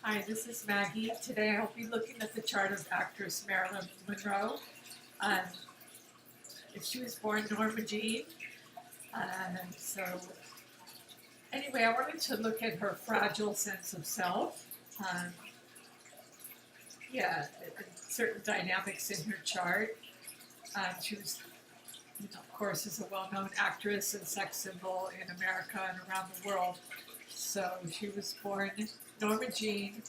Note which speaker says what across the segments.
Speaker 1: Hi, this is Maggie. Today I'll be looking at the chart of actress Marilyn Monroe. Um, she was born Norma Jean. So anyway, I wanted to look at her fragile sense of self. Um, Certain dynamics in her chart. She was, of course, is a well-known actress and sex symbol in America and around the world. So she was born Norma Jean.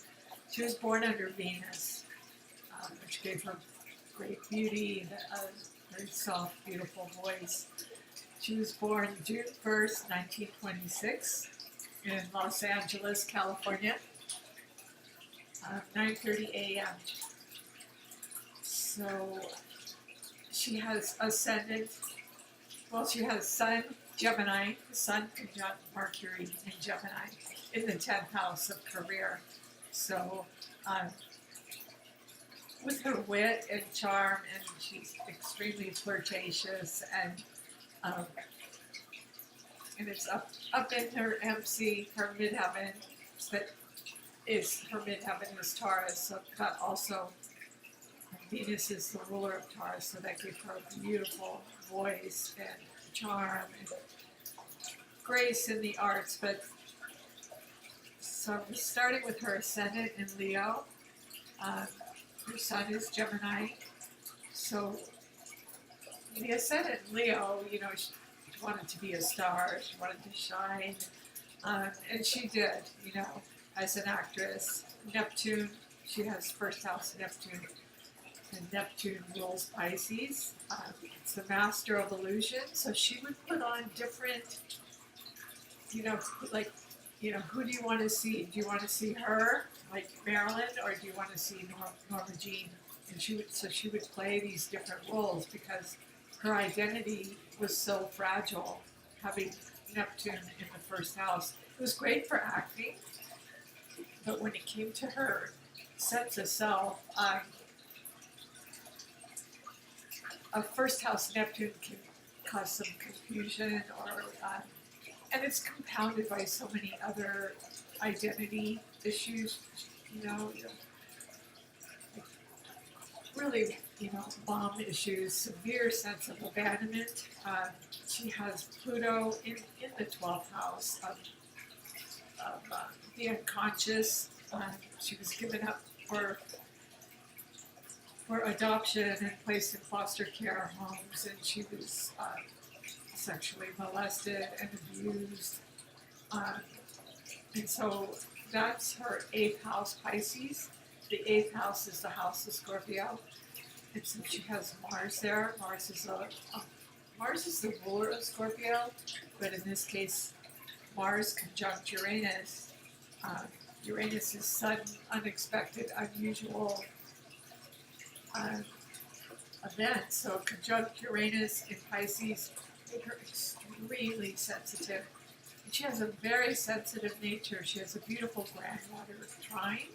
Speaker 1: She was born under Venus, which gave her great beauty and a very soft, beautiful voice. She was born June 1st, 1926, in Los Angeles, California, 9:30 a.m. So she has ascendant, she has Sun, Gemini, Sun conjunct Mercury in Gemini in the 10th house of career. So with her wit and charm, and she's extremely flirtatious, and it's up in her MC, her midheaven, that is her midheaven is Taurus. So that also Venus is the ruler of Taurus, so that gives her a beautiful voice and charm and grace in the arts. But so starting with her ascendant in Leo, her sun is Gemini. So the ascendant in Leo, she wanted to be a star, she wanted to shine, and she did, as an actress. Neptune, she has first house Neptune, and Neptune rules Pisces. It's the master of illusion, so she would put on different, who do you want to see? Do you want to see her, like Marilyn, or do you want to see Norma Jean? And she would play these different roles because her identity was so fragile, having Neptune in the first house. It was great for acting, but when it came to her sense of self, a first house Neptune can cause some confusion, and it's compounded by so many other identity issues, really, mom issues, severe sense of abandonment. She has Pluto in the 12th house of the unconscious. She was given up for adoption and placed in foster care homes, and she was sexually molested and abused. And so that's her 8th house, Pisces. The 8th house is the house of Scorpio. And so she has Mars there. Mars is the ruler of Scorpio, but in this case, Mars conjunct Uranus. Uranus is sudden, unexpected, unusual event. So conjunct Uranus in Pisces made her extremely sensitive. And she has a very sensitive nature. She has a beautiful granddaughter, Trine,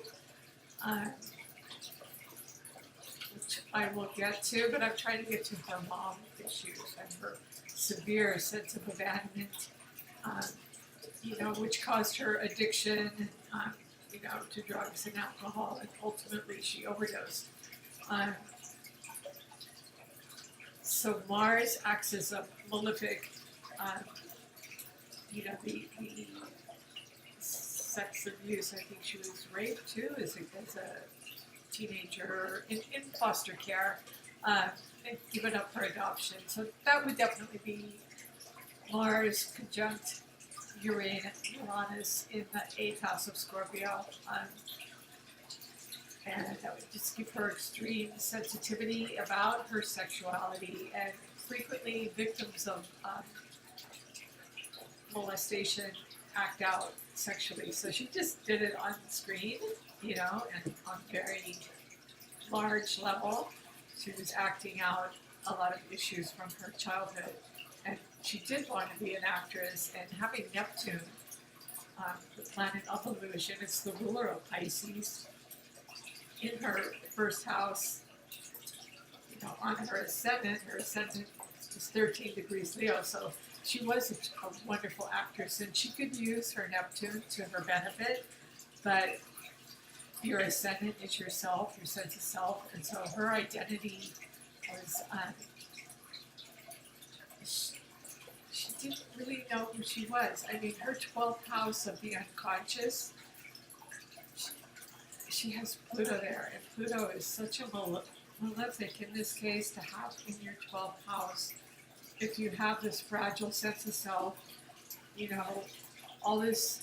Speaker 1: which I will get to, but I'm trying to get to her mom issues and her severe sense of abandonment, which caused her addiction, to drugs and alcohol, and ultimately she overdosed. So Mars acts as a malefic, the sex abuse. I think she was raped too as a teenager in foster care, and given up for adoption. So that would definitely be Mars conjunct Uranus in the 8th house of Scorpio. And that would just give her extreme sensitivity about her sexuality, and frequently victims of molestation act out sexually. So she just did it on screen, and on very large level. She was acting out a lot of issues from her childhood. And she did want to be an actress, and having Neptune, the planet of illusion, it's the ruler of Pisces, in her first house, on her ascendant is 13 degrees Leo, so she was a wonderful actress, and she could use her Neptune to her benefit, but your ascendant is yourself, your sense of self, and so her identity was, she didn't really know who she was. I mean, her 12th house of the unconscious, she has Pluto there, and Pluto is such a malefic in this case to have in your 12th house. If you have this fragile sense of self, all this,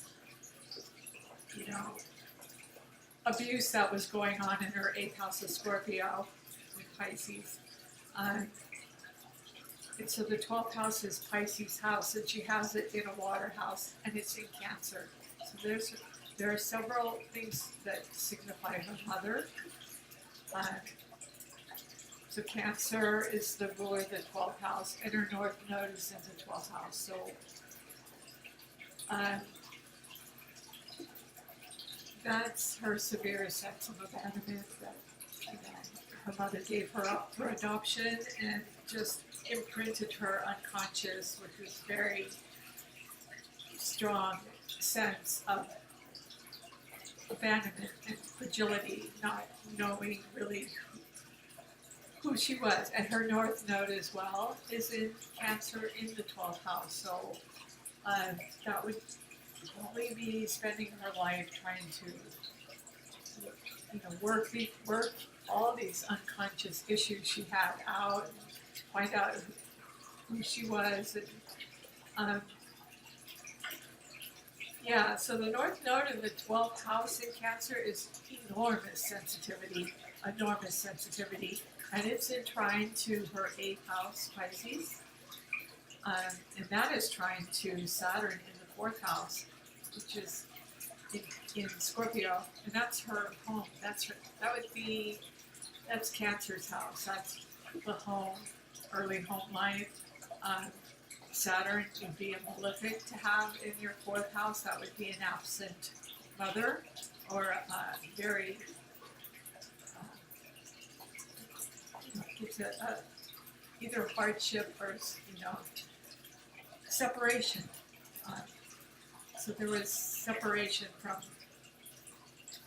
Speaker 1: abuse that was going on in her 8th house of Scorpio with Pisces. And so the 12th house is Pisces' house, and she has it in a water house, and it's in Cancer. So there are several things that signify her mother. So Cancer is the ruler of the 12th house, and her North Node is in the 12th house. So that's her severe sense of abandonment that her mother gave her up for adoption and just imprinted her unconscious with this very strong sense of abandonment and fragility, not knowing really who she was. And her North Node as well is in Cancer in the 12th house. So that would probably be spending her life trying to work all these unconscious issues she had out and find out who she was. And so the North Node in the 12th house in Cancer is enormous sensitivity, and it's in trine to her 8th house, Pisces, and that is trine to Saturn in the 4th house, which is in Scorpio, and that's her home. That's Cancer's house. That's the home, early home life. Saturn would be a malefic to have in your 4th house. That would be an absent mother, or a very it's either hardship or separation. So there was separation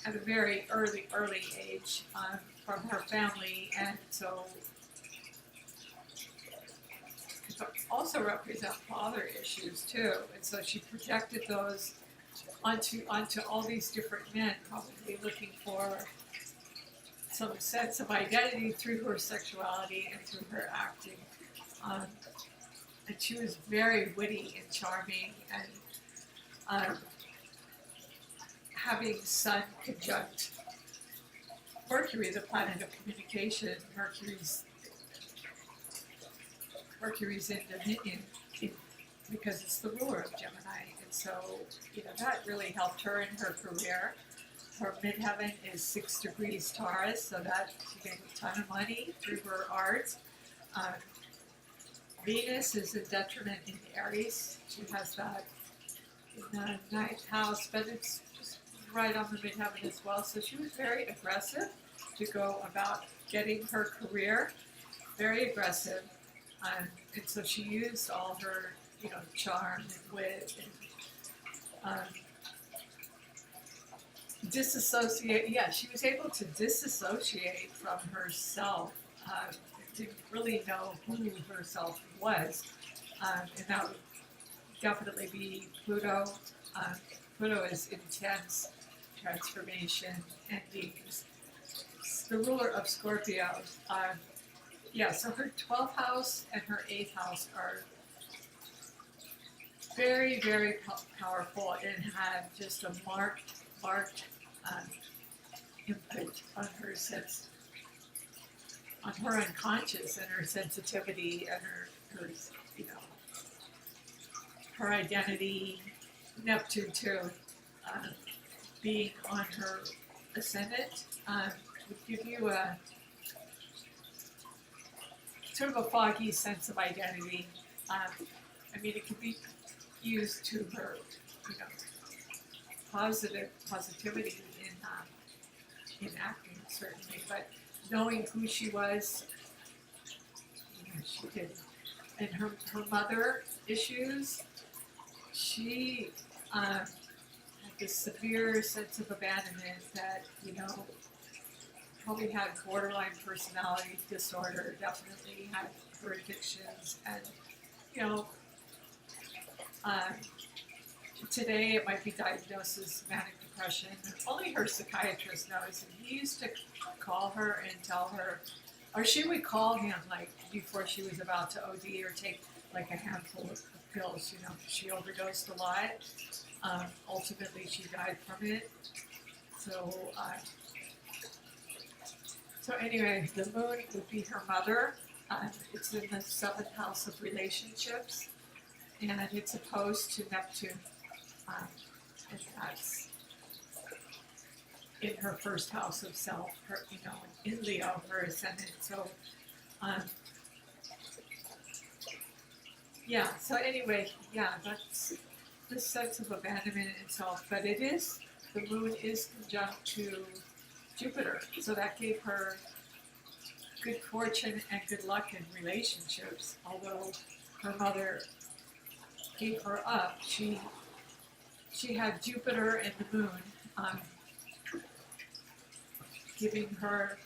Speaker 1: at a very early age from her family, and so it also represent father issues too, and so she projected those onto all these different men, probably looking for some sense of identity through her sexuality and through her acting. And she was very witty and charming, and having Sun conjunct Mercury, the planet of communication. Mercury's in Dominion because it's the ruler of Gemini, and so that really helped her in her career. Her midheaven is 6 degrees Taurus, so that she made a ton of money through her art. Venus is a detriment in Aries. She has that in the 9th house, but it's just right on the midheaven as well. So she was very aggressive to go about getting her career, very aggressive. And so she used all her, charm and wit and disassociate. Yeah, she was able to disassociate from herself. Didn't really know who herself was, and that would definitely be Pluto. Pluto is intense transformation, endings. It's the ruler of Scorpio. So her 12th house and her 8th house are very, very powerful and had just a marked input on her sense, on her unconscious and her sensitivity and her her identity. Neptune too, being on her ascendant, would give you a sort of a foggy sense of identity. It could be used to her, positivity in acting certainly, but knowing who she was, she did. And her mother issues, she had this severe sense of abandonment that, probably had borderline personality disorder, definitely had her addictions, and you know, um, today it might be diagnosed as manic depression. Only her psychiatrist knows, and he used to call her and tell her, or she would call him like before she was about to OD or take like a handful of pills. You know, she overdosed a lot. Ultimately, she died from it. So, so anyway, the moon would be her mother. It's in the seventh house of relationships, and it's opposed to Neptune. And that's in her first house of self, her, you know, in Leo, her ascendant. So, yeah, so anyway, yeah, that's this sense of abandonment in itself, but it is, the moon is conjunct to Jupiter, so that gave her good fortune and good luck in relationships. Although her mother gave her up, she had Jupiter and the moon giving her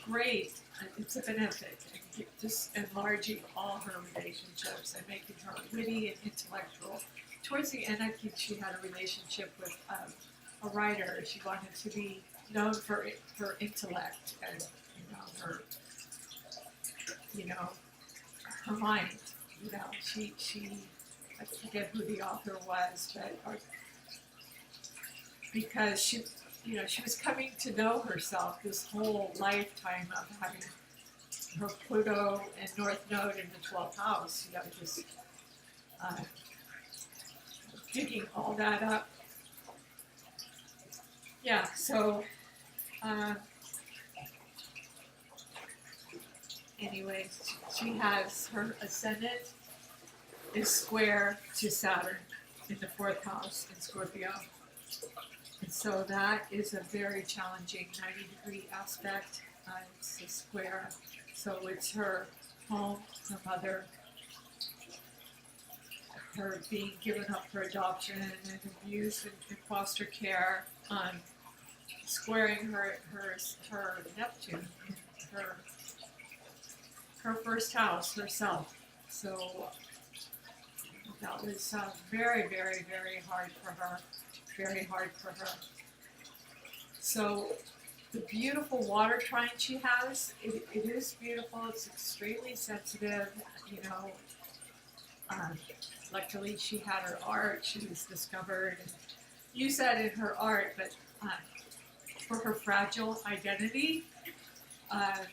Speaker 1: great, it's a benefit, and just enlarging all her relationships and making her witty and intellectual. Towards the end, I think she had a relationship with a writer. She wanted to be known for her intellect and her mind. You know, she I forget who the author was, but because she was coming to know herself this whole lifetime of having her Pluto and North Node in the 12th house, you know, just digging all that up. Yeah, so anyway, she has her ascendant is square to Saturn in the 4th house in Scorpio. And so that is a very challenging 90-degree aspect. It's a square. So it's her home, her mother, her being given up for adoption and abuse and foster care, squaring her Neptune in her first house, herself. So that was very, very, very hard for her. Very hard for her. So the beautiful water trine she has, it is beautiful. It's extremely sensitive. You know, luckily she had her art. She was discovered and used that in her art, but for her fragile identity, I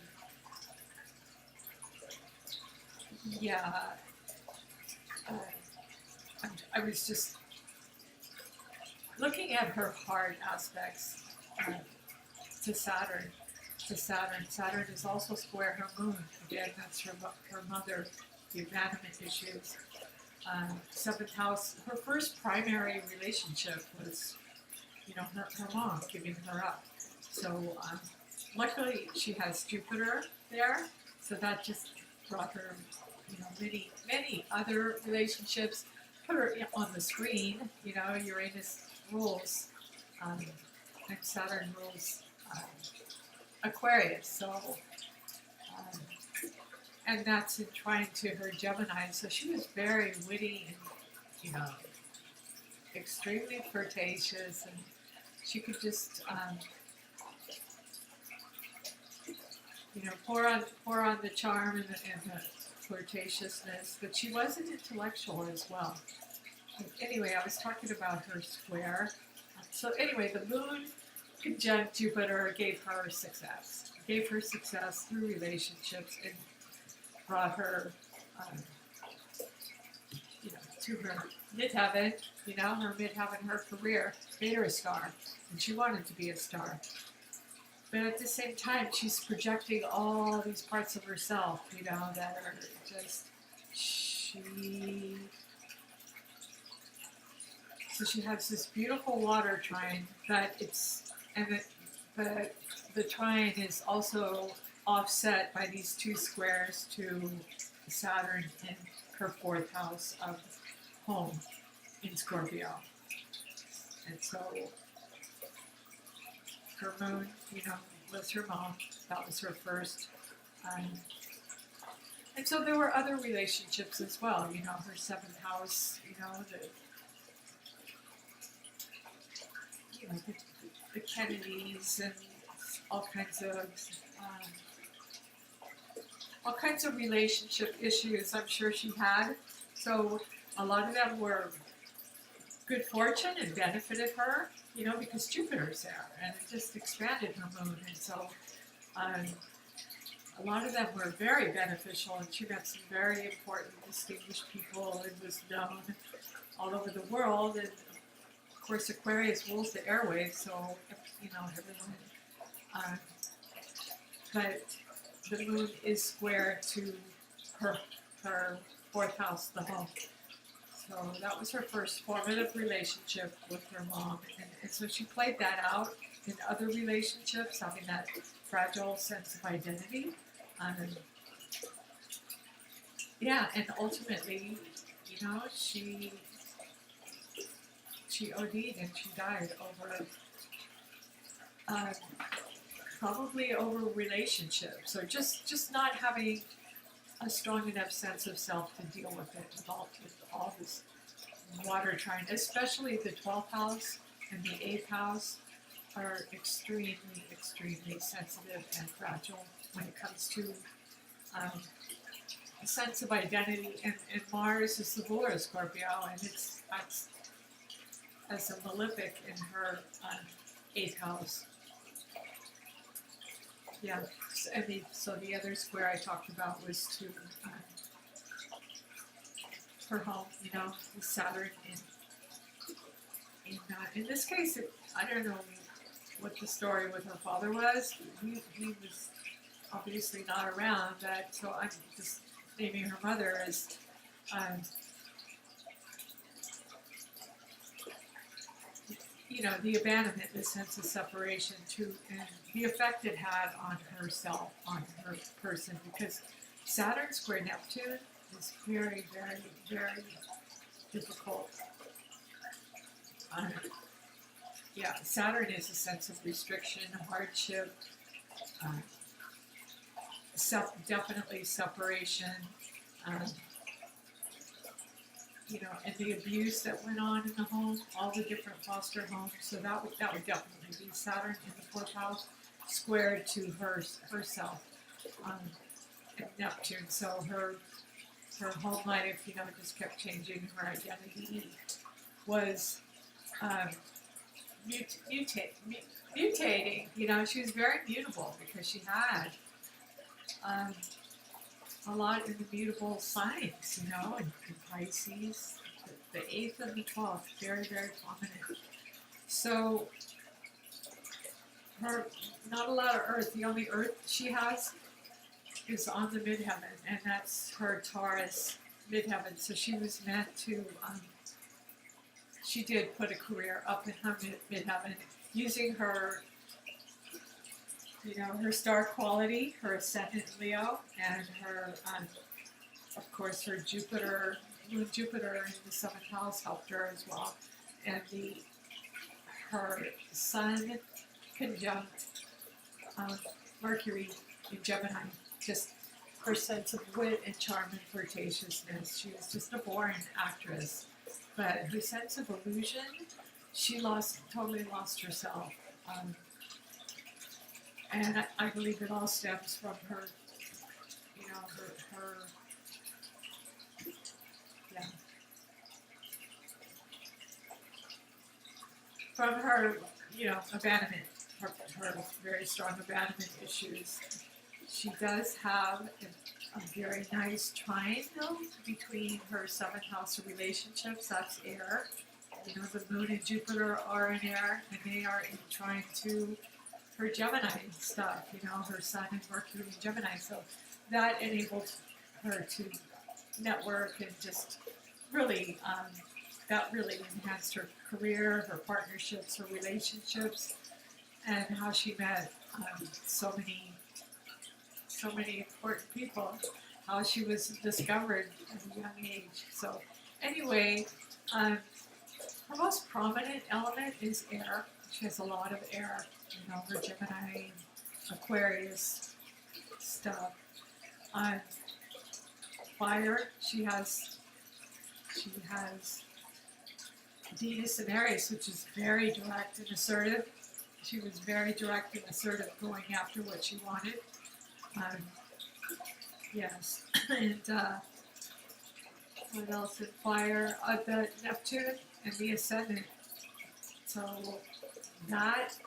Speaker 1: was just looking at her hard aspects to Saturn. Saturn is also square her moon. Again, that's her mother, the abandonment issues. 7th house, her first primary relationship was, you know, her mom giving her up. So luckily she has Jupiter there, so that just brought her, you know, many other relationships. Put her on the screen, you know, Uranus rules, and Saturn rules Aquarius, so, and that's in trine to her Gemini, so she was very witty and, you know, extremely flirtatious, and she could just, you know, pour on the charm and the flirtatiousness, but she was an intellectual as well. Anyway, I was talking about her square. So anyway, the moon conjunct Jupiter gave her success. Gave her success through relationships and brought her, you know, to her midheaven. You know, her midheaven, her career, made her a star, and she wanted to be a star. But at the same time, she's projecting all these parts of herself, you know, that are just So she has this beautiful water trine, but the trine is also offset by these two squares to Saturn in her 4th house of home in Scorpio. And so her moon, was her mom. That was her first. Um, and so there were other relationships as well. Her seventh house. The Kennedys and all kinds of relationship issues I'm sure she had. So a lot of them were good fortune and benefited her, because Jupiter's there and it just expanded her moon. And so a lot of them were very beneficial, and she met some very important, distinguished people and was known all over the world. And of course, Aquarius rules the airwaves, so everyone. But the moon is square to her fourth house, the home. So that was her first formative relationship with her mom, and so she played that out in other relationships, having that fragile sense of identity. And ultimately, she OD'd and she died over, probably over relationships, or just not having a strong enough sense of self to deal with it, with all this water trying, especially the 12th house and the 8th house are extremely, extremely sensitive and fragile when it comes to a sense of identity. And Mars is the ruler of Scorpio, and that's as a malefic in her 8th house. Yeah, so the other square I talked about was to her home, with Saturn in this case, I don't know what the story with her father was. He was obviously not around, so I'm just naming her mother as the abandonment, the sense of separation and the effect it had on herself, on her person, because Saturn square Neptune is very, very, very difficult. Saturn is a sense of restriction, hardship, definitely separation, and the abuse that went on in the home, all the different foster homes. So that would definitely be Saturn in the 4th house, squared to herself, and Neptune. So her home life, just kept changing. Her identity was mutating. She was very mutable because she had a lot in the mutable signs, in Pisces, the 8th and the 12th, very, very prominent. So not a lot of Earth. The only Earth she has is on the midheaven, and that's her Taurus midheaven. So she was meant to, she did put a career up in her midheaven using her, her star quality, her ascendant Leo, and her, of course, her Jupiter in the 7th house helped her as well, and her Sun conjunct Mercury in Gemini, just her sense of wit and charm and flirtatiousness. She was just a born actress, but her sense of illusion, she totally lost herself. And I believe it all stems from her, from her, abandonment, her very strong abandonment issues. She does have a very nice triangle between her 7th house of relationships, that's air. The moon and Jupiter are in air, and they are in trine to her Gemini stuff, her Sun and Mercury in Gemini. So that enabled her to network and just really, that really enhanced her career, her partnerships, her relationships, and how she met so many important people, how she was discovered at a young age. So anyway, her most prominent element is air. She has a lot of air, her Gemini, Aquarius stuff. On fire, she has Venus and Aries, which is very direct and assertive. She was very direct and assertive going after what she wanted. Yes, and what else in fire? The Neptune and the Ascendant. So that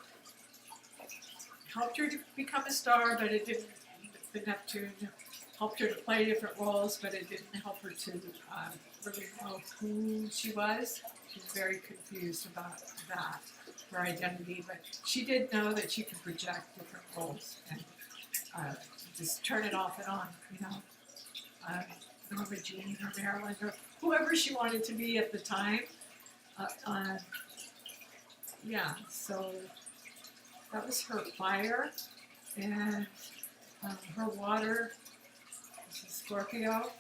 Speaker 1: helped her to become a star, but it didn't. The Neptune helped her to play different roles, but it didn't help her to really know who she was. She was very confused about that, her identity, but she did know that she could project different roles and just turn it off and on, Norma Jean or Marilyn or whoever she wanted to be at the time. So that was her fire, and her water. This is Scorpio.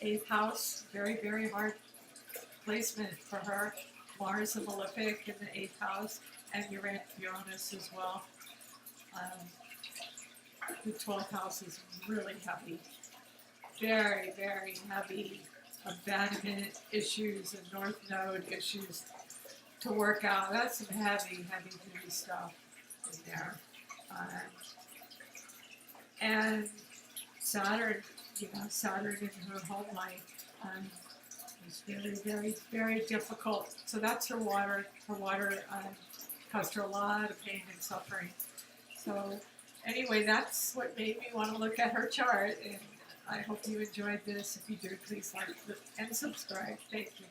Speaker 1: 8th house, very, very hard placement for her. Mars and Malefic in the 8th house, and Uranus as well. The 12th house is really heavy. Very, very heavy abandonment issues and North Node issues to work out. That's some heavy, heavy duty stuff in there. And Saturn, Saturn in her home life is very, very, very difficult. So that's her water. Her water caused her a lot of pain and suffering. So anyway, that's what made me want to look at her chart, and I hope you enjoyed this. If you do, please like and subscribe. Thank you.